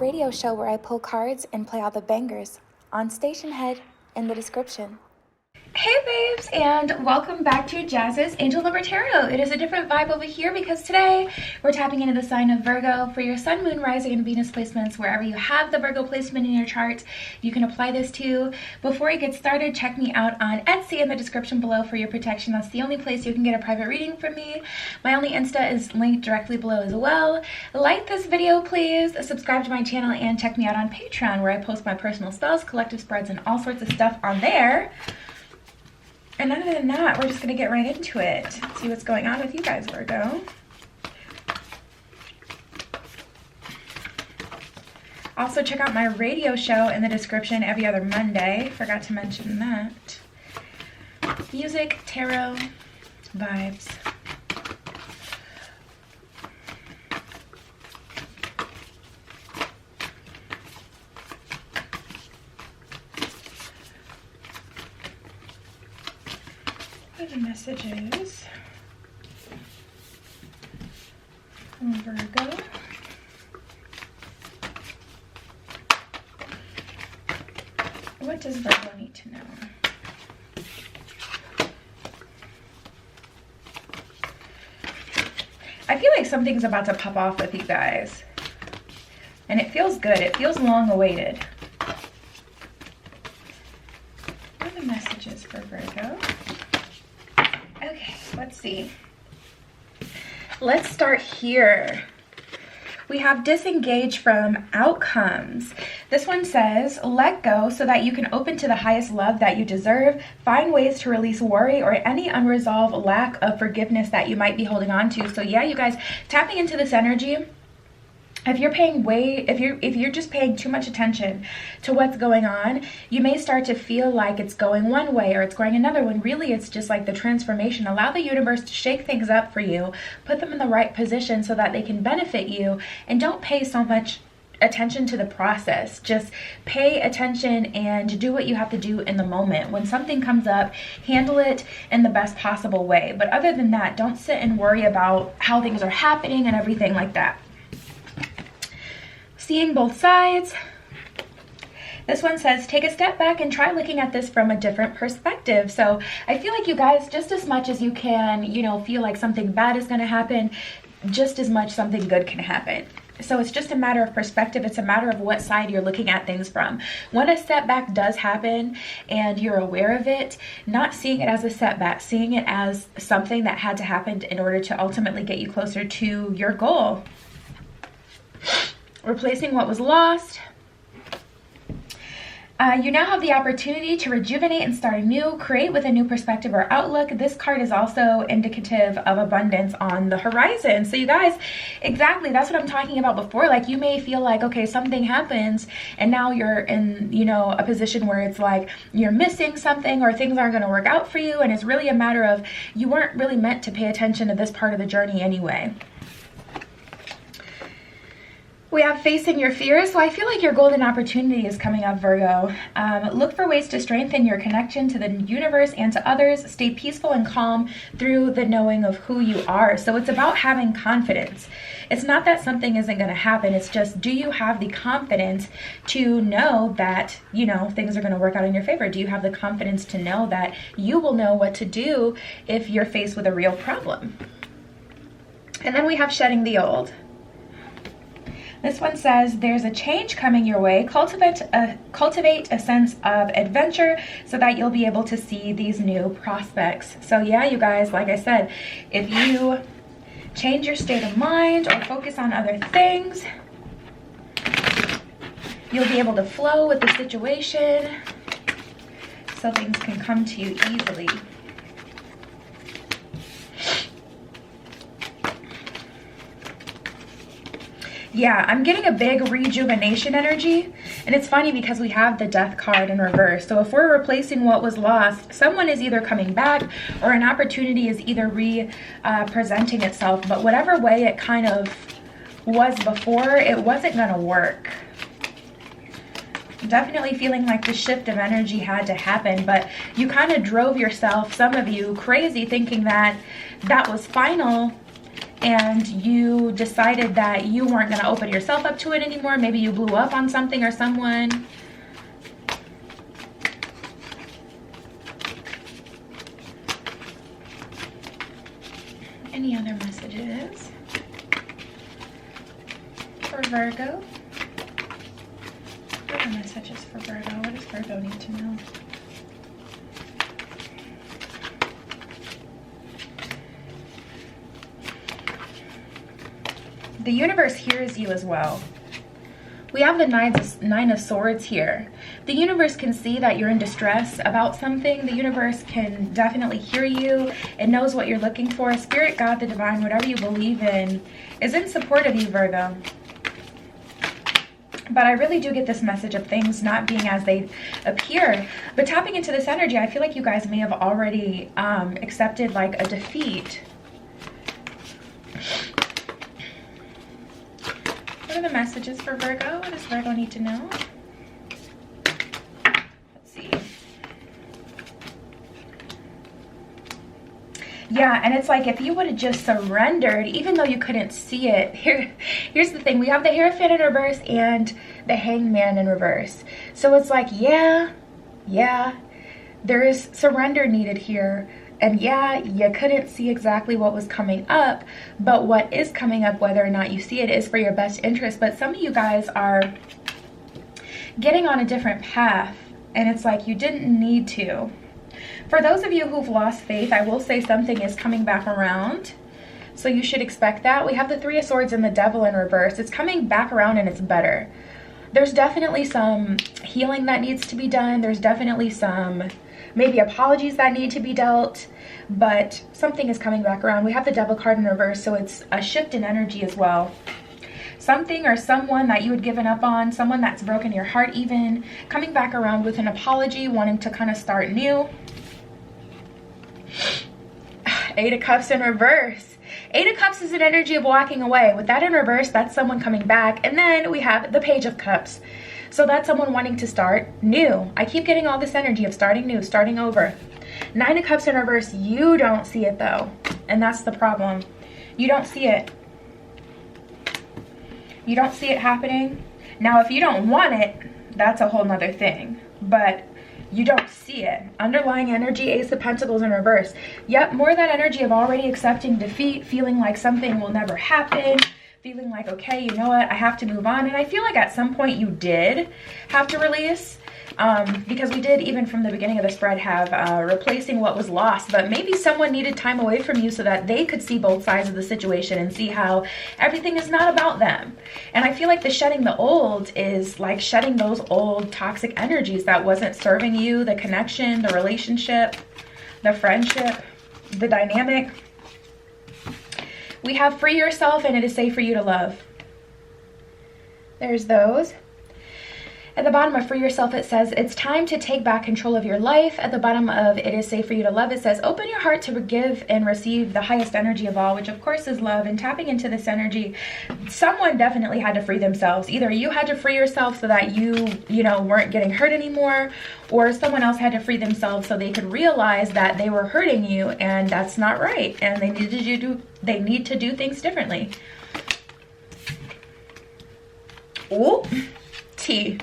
radio show where I pull cards and play all the bangers on Station Head in the description. Hey babes, and welcome back to Jazz's Angel Number Tarot. It is a different vibe over here because today we're tapping into the sign of Virgo for your Sun, Moon, Rising, and Venus placements. Wherever you have the Virgo placement in your chart, you can apply this to. Before you get started, check me out on Etsy in the description below for your protection. That's the only place you can get a private reading from me. My ONLY Insta is linked directly below as well. Like this video, please. Subscribe to my channel and check me out on Patreon where I post my personal spells, collective spreads, and all sorts of stuff on there. And other than that, we're just going to get right into it. See what's going on with you guys, Virgo. Also, check out my radio show in the description every other Monday. Forgot to mention that. Music, tarot, vibes. What are the messages from Virgo? What does Virgo need to know? I feel like something's about to pop off with you guys. And it feels good. It feels long awaited. What are the messages for Virgo? Okay, let's see. Let's start here. We have disengage from outcomes. This one says, let go so that you can open to the highest love that you deserve. Find ways to release worry or any unresolved lack of forgiveness that you might be holding on to. So yeah, you guys, tapping into this energy. If you're just paying too much attention to what's going on, you may start to feel like it's going one way or it's going another one. Really, it's just like the transformation. Allow the universe to shake things up for you, put them in the right position so that they can benefit you, and don't pay so much attention to the process. Just pay attention and do what you have to do in the moment. When something comes up, handle it in the best possible way. But other than that, don't sit and worry about how things are happening and everything like that. Seeing both sides. This one says, take a step back and try looking at this from a different perspective. So I feel like you guys, just as much as you can, feel like something bad is going to happen, just as much something good can happen. So it's just a matter of perspective. It's a matter of what side you're looking at things from. When a setback does happen and you're aware of it, not seeing it as a setback, seeing it as something that had to happen in order to ultimately get you closer to your goal. Replacing what was lost. You now have the opportunity to rejuvenate and start anew, create with a new perspective or outlook. This card is also indicative of abundance on the horizon. So you guys, exactly, that's what I'm talking about before. Like, you may feel like, okay, something happens and now you're in, a position where it's like you're missing something or things aren't going to work out for you. And it's really a matter of you weren't really meant to pay attention to this part of the journey anyway. We have facing your fears. So I feel like your golden opportunity is coming up, Virgo. Look for ways to strengthen your connection to the universe and to others. Stay peaceful and calm through the knowing of who you are. So it's about having confidence. It's not that something isn't going to happen. It's just, do you have the confidence to know that, things are going to work out in your favor? Do you have the confidence to know that you will know what to do if you're faced with a real problem? And then we have shedding the old. This one says, there's a change coming your way. Cultivate a sense of adventure so that you'll be able to see these new prospects. So yeah, you guys, like I said, if you change your state of mind or focus on other things, you'll be able to flow with the situation so things can come to you easily. Yeah, I'm getting a big rejuvenation energy. And it's funny because we have the death card in reverse. So if we're replacing what was lost, someone is either coming back or an opportunity is either presenting itself. But whatever way it kind of was before, it wasn't going to work. Definitely feeling like the shift of energy had to happen, but you kind of drove yourself, some of you, crazy, thinking that that was final. and you decided that you weren't going to open yourself up to it anymore. Maybe you blew up on something or someone. Any other messages for Virgo? What are the messages for Virgo? What does Virgo need to know? The universe hears you as well. We have the Nine of Swords here. The universe can see that you're in distress about something. The universe can definitely hear you. It knows what you're looking for. Spirit, God, the divine, whatever you believe in, is in support of you, Virgo. But I really do get this message of things not being as they appear. But tapping into this energy, I feel like you guys may have already accepted like a defeat. What are the messages for Virgo? What does Virgo need to know? Let's see. Yeah, and it's like if you would have just surrendered, even though you couldn't see it. Here's the thing. We have the Hierophant in reverse and the Hangman in reverse. So it's like, yeah, there is surrender needed here. And yeah, you couldn't see exactly what was coming up, but what is coming up, whether or not you see it, is for your best interest. But some of you guys are getting on a different path, and it's like you didn't need to. For those of you who've lost faith, I will say something is coming back around. So you should expect that. We have the Three of Swords and the Devil in reverse. It's coming back around and it's better. There's definitely some healing that needs to be done. There's definitely some maybe apologies that need to be dealt, but something is coming back around. We have the Devil card in reverse, so it's a shift in energy as well. Something or someone that you had given up on, someone that's broken your heart even, coming back around with an apology, wanting to kind of start new. Eight of Cups in reverse. Eight of Cups is an energy of walking away. With that in reverse, that's someone coming back. And then we have the Page of Cups. So that's someone wanting to start new. I keep getting all this energy of starting new, starting over. Nine of Cups in reverse, you don't see it though. And that's the problem. You don't see it. You don't see it happening. Now, if you don't want it, that's a whole nother thing. But you don't see it. Underlying energy, Ace of Pentacles in reverse. Yep, more of that energy of already accepting defeat, feeling like something will never happen. Feeling like, okay, you know what, I have to move on. And I feel like at some point you did have to release, because we did, even from the beginning of the spread, have replacing what was lost. But maybe someone needed time away from you so that they could see both sides of the situation and see how everything is not about them. And I feel like the shedding the old is like shedding those old toxic energies that wasn't serving you, the connection, the relationship, the friendship, the dynamic. We have free yourself and it is safe for you to love. There's those. At the bottom of free yourself, it says, it's time to take back control of your life. At the bottom of it is safe for you to love, it says, open your heart to give and receive the highest energy of all, which of course is love. And tapping into this energy, someone definitely had to free themselves. Either you had to free yourself so that you weren't getting hurt anymore, or someone else had to free themselves so they could realize that they were hurting you and that's not right. And they need to do things differently. Ooh, T.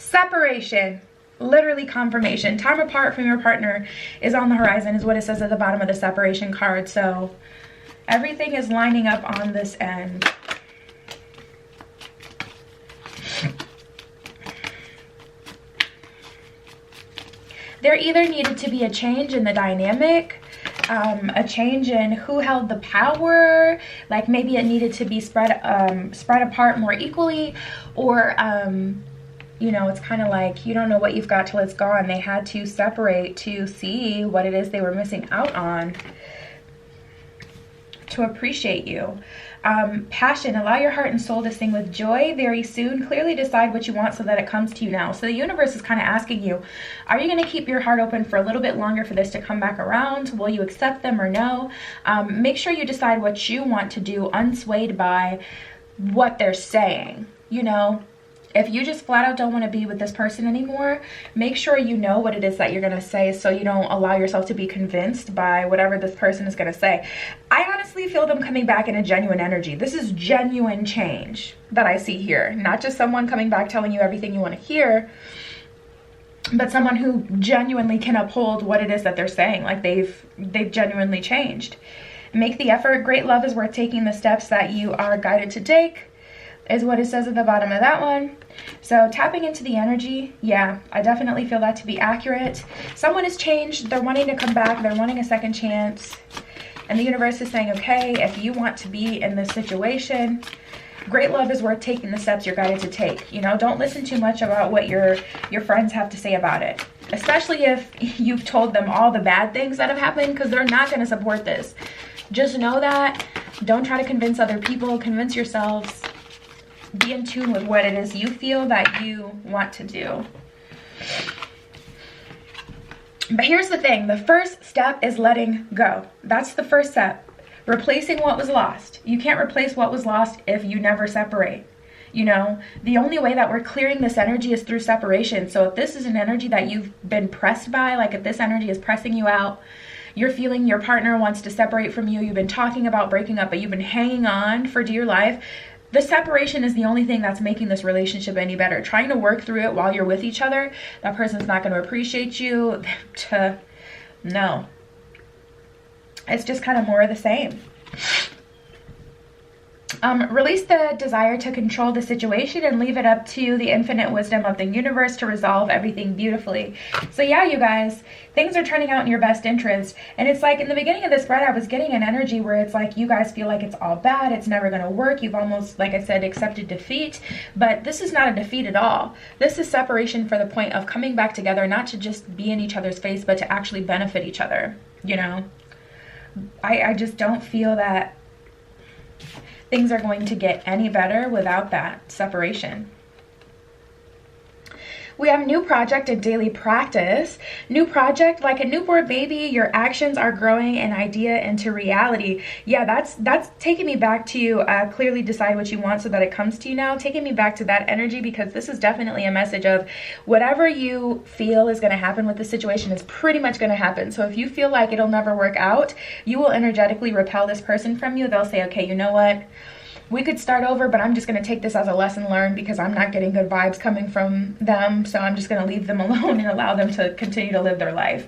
Separation, literally confirmation. Time apart from your partner is on the horizon is what it says at the bottom of the separation card. So everything is lining up on this end. There either needed to be a change in the dynamic, a change in who held the power, like maybe it needed to be spread apart more equally, or it's kind of like you don't know what you've got till it's gone. They had to separate to see what it is they were missing out on, to appreciate you. Passion, allow your heart and soul to sing with joy very soon. Clearly decide what you want so that it comes to you now. So the universe is kind of asking you, are you going to keep your heart open for a little bit longer for this to come back around? Will you accept them or no? Make sure you decide what you want to do, unswayed by what they're saying. If you just flat out don't want to be with this person anymore, make sure you know what it is that you're going to say, so you don't allow yourself to be convinced by whatever this person is going to say. I honestly feel them coming back in a genuine energy. This is genuine change that I see here. Not just someone coming back telling you everything you want to hear, but someone who genuinely can uphold what it is that they're saying. Like they've genuinely changed. Make the effort. Great love is worth taking the steps that you are guided to take, is what it says at the bottom of that one. So tapping into the energy, yeah, I definitely feel that to be accurate. Someone has changed. They're wanting to come back. They're wanting a second chance. And the universe is saying, okay, if you want to be in this situation, great love is worth taking the steps you're guided to take. You know, don't listen too much about what your friends have to say about it. Especially if you've told them all the bad things that have happened, because they're not going to support this. Just know that. Don't try to convince other people. Convince yourselves. Be in tune with what it is you feel that you want to do. But here's the thing. The first step is letting go. That's the first step. Replacing what was lost. You can't replace what was lost if you never separate. You know, the only way that we're clearing this energy is through separation. So if this is an energy that you've been pressed by, like if this energy is pressing you out, you're feeling your partner wants to separate from you, you've been talking about breaking up, but you've been hanging on for dear life, the separation is the only thing that's making this relationship any better. Trying to work through it while you're with each other, that person's not going to appreciate you. No. It's just kind of more of the same. Release the desire to control the situation and leave it up to the infinite wisdom of the universe to resolve everything beautifully. So yeah, you guys, things are turning out in your best interest. And it's like in the beginning of this spread, I was getting an energy where it's like you guys feel like it's all bad. It's never going to work. You've almost, like I said, accepted defeat. But this is not a defeat at all. This is separation for the point of coming back together, not to just be in each other's face, but to actually benefit each other. You know, I just don't feel that things are going to get any better without that separation. We have new project and daily practice. New project, like a newborn baby, your actions are growing an idea into reality. Yeah, that's taking me back to clearly decide what you want so that it comes to you now. Taking me back to that energy, because this is definitely a message of whatever you feel is going to happen with the situation is pretty much going to happen. So if you feel like it'll never work out, you will energetically repel this person from you. They'll say, okay, you know what? We could start over, but I'm just going to take this as a lesson learned because I'm not getting good vibes coming from them. So I'm just going to leave them alone and allow them to continue to live their life.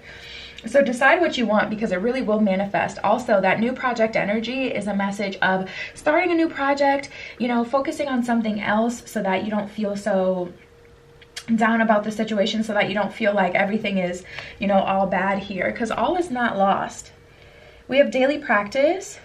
So decide what you want, because it really will manifest. Also, that new project energy is a message of starting a new project, you know, focusing on something else so that you don't feel so down about the situation, so that you don't feel like everything is, you know, all bad here, because all is not lost. We have daily practice.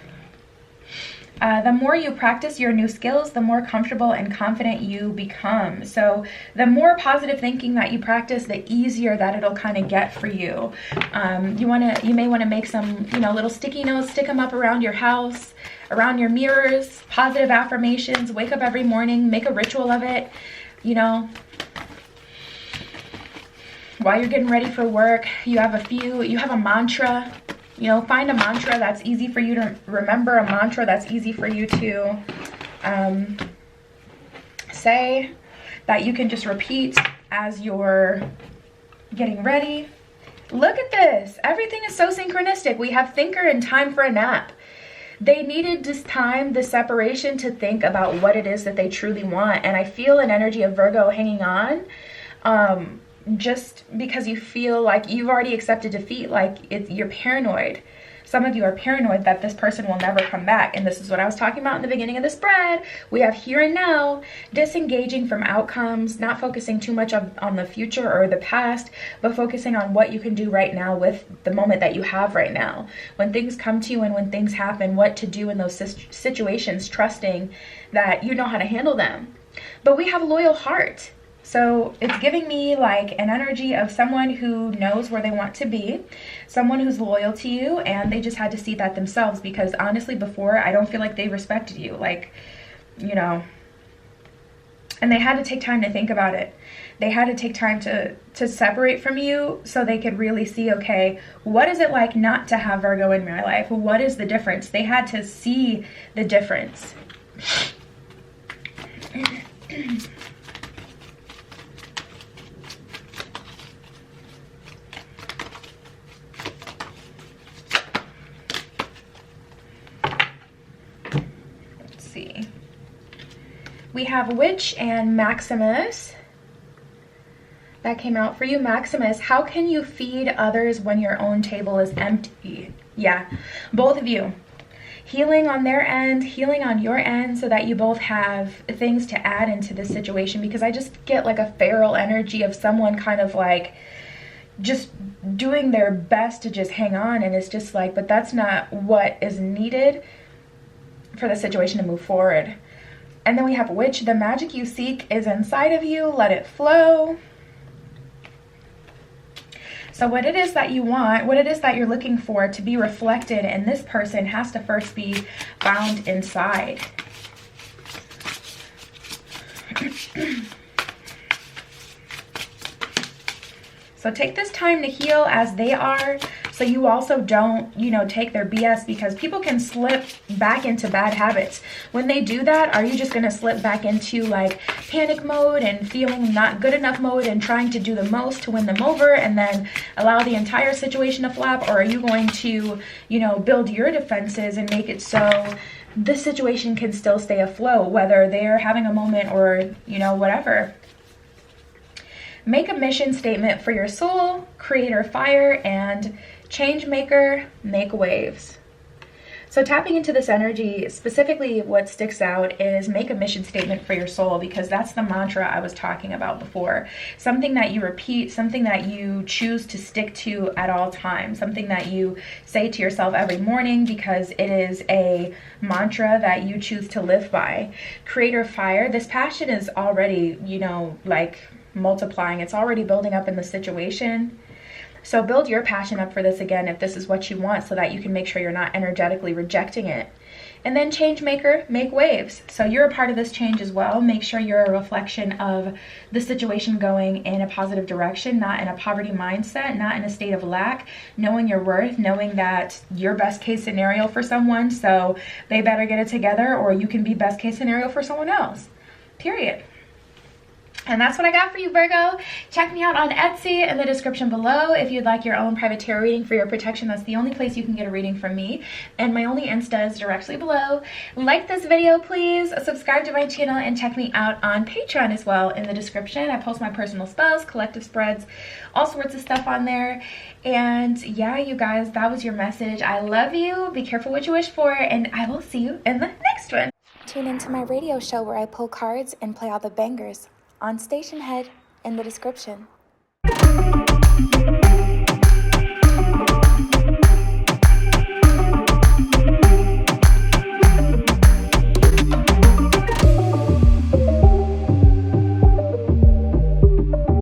The more you practice your new skills, the more comfortable and confident you become. So the more positive thinking that you practice, the easier that it'll kind of get for you. You may want to make some, you know, little sticky notes, stick them up around your house, around your mirrors, positive affirmations. Wake up every morning, make a ritual of it, you know. While you're getting ready for work, you have a mantra. You know, find a mantra that's easy for you to remember, a mantra that's easy for you to say, that you can just repeat as you're getting ready. Look at this. Everything is so synchronistic. We have thinker and time for a nap. They needed this time, this separation, to think about what it is that they truly want. And I feel an energy of Virgo hanging on. Just because you feel like you've already accepted defeat, like you're paranoid. Some of you are paranoid that this person will never come back. And this is what I was talking about in the beginning of the spread. We have here and now, disengaging from outcomes, not focusing too much on the future or the past, but focusing on what you can do right now with the moment that you have right now. When things come to you and when things happen, what to do in those situations, trusting that you know how to handle them. But we have a loyal heart. So it's giving me like an energy of someone who knows where they want to be, someone who's loyal to you, and they just had to see that themselves, because honestly before, I don't feel like they respected you, like, you know, and they had to take time to think about it. They had to take time to separate from you so they could really see, okay, what is it like not to have Virgo in my life? What is the difference? They had to see the difference. We have Witch and Maximus. That came out for you. Maximus, how can you feed others when your own table is empty? Yeah, both of you. Healing on their end, healing on your end, so that you both have things to add into this situation, because I just get like a feral energy of someone kind of like just doing their best to just hang on, and it's just like, but that's not what is needed for the situation to move forward. And then we have Witch. The magic you seek is inside of you. Let it flow. So what it is that you want, what it is that you're looking for to be reflected in this person has to first be found inside. So take this time to heal as they are, so you also don't, you know, take their BS, because people can slip back into bad habits. When they do that, are you just going to slip back into like panic mode and feeling not good enough mode and trying to do the most to win them over and then allow the entire situation to flop? Or are you going to, you know, build your defenses and make it so the situation can still stay afloat, whether they're having a moment or, you know, whatever? Make a mission statement for your soul, creator fire, and change maker, make waves. So tapping into this energy, specifically what sticks out is make a mission statement for your soul, because that's the mantra I was talking about before. Something that you repeat, something that you choose to stick to at all times, something that you say to yourself every morning because it is a mantra that you choose to live by. Creator fire, this passion is already, you know, like multiplying. It's already building up in the situation. So build your passion up for this again if this is what you want, so that you can make sure you're not energetically rejecting it. And then change maker, make waves. So you're a part of this change as well. Make sure you're a reflection of the situation going in a positive direction, not in a poverty mindset, not in a state of lack, knowing your worth, knowing that you're best case scenario for someone, so they better get it together, or you can be best case scenario for someone else, period. And that's what I got for you, Virgo. Check me out on Etsy in the description below if you'd like your own private tarot reading for your protection. That's the only place you can get a reading from me. And my only Insta is directly below. Like this video, please. Subscribe to my channel and check me out on Patreon as well in the description. I post my personal spells, collective spreads, all sorts of stuff on there. And yeah, you guys, that was your message. I love you. Be careful what you wish for, and I will see you in the next one. Tune into my radio show where I pull cards and play all the bangers on Station Head in the description.